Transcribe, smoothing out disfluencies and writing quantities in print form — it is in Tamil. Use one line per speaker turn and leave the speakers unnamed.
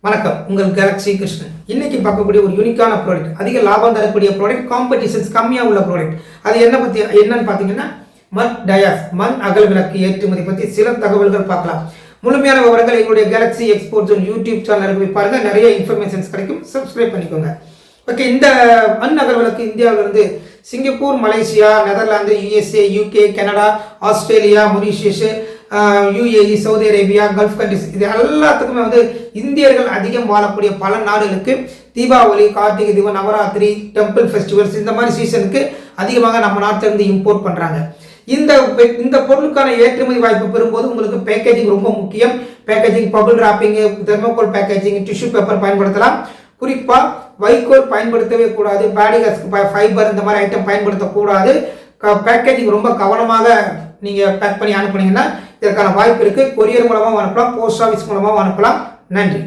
வணக்கம், உங்கள் கேலக்ஸி கிருஷ்ணன். இன்னைக்கு பார்க்கக்கூடிய ஒரு யூனிக்கான ப்ராடக்ட், அதிக லாபம் தரக்கூடிய ப்ராடக்ட், காம்படிஷன்ஸ் கம்மியாக உள்ள ப்ராடக்ட். அது என்னன்னு பார்த்தீங்கன்னா மண் டயாஸ், மண் அகல் விளக்கு ஏற்றுமதி பற்றி சில தகவல்கள் பார்க்கலாம். முழுமையான விவரங்கள் எங்களுடைய கேலக்ஸி எக்ஸ்போர்ட் ஜோன் யூடியூப் சேனலுக்கு போய் பாருங்க, நிறைய இன்ஃபர்மேஷன்ஸ் கிடைக்கும். சப்ஸ்கிரைப் பண்ணிக்கோங்க. ஓகே, இந்த மண் அகல் விளக்கு இந்தியாவிலிருந்து Singapore, Malaysia, Netherlands, USA, UK, Canada, Australia, Mauritius, UAE, Saudi Arabia, gulf countries, இது எல்லாத்துக்குமே இந்தியர்கள் அதிகம் வாழக்கூடிய பல நாடுகளுக்கு தீபாவளி, கார்த்திகை தீபம், நவராத்திரி, டெம்பிள் ஃபெஸ்டிவல்ஸ் இந்த மாதிரி சீசனுக்கு அதிகமாக நம்ம நாட்டிலிருந்து இம்போர்ட் பண்ணுறாங்க. இந்த பொருளுக்கான ஏற்றுமதி வாய்ப்பு பெறும்போது உங்களுக்கு பேக்கேஜிங் ரொம்ப முக்கியம். Packaging, bubble wrapping, thermocol packaging, tissue paper பயன்படுத்தலாம். குறிப்பாக வைக்கோல் பயன்படுத்தவே கூடாது. பேடிகஸ் ஃபைபர் இந்த மாதிரி ஐட்டம் பயன்படுத்தக்கூடாது. பேக்கேஜிங் ரொம்ப கவனமாக நீங்கள் பேக் பண்ணி அனுப்புனீங்கன்னா இதற்கான வாய்ப்பு இருக்குது. கொரியர் மூலமாக அனுப்பலாம், போஸ்ட் ஆஃபீஸ் மூலமாக அனுப்பலாம். நன்றி.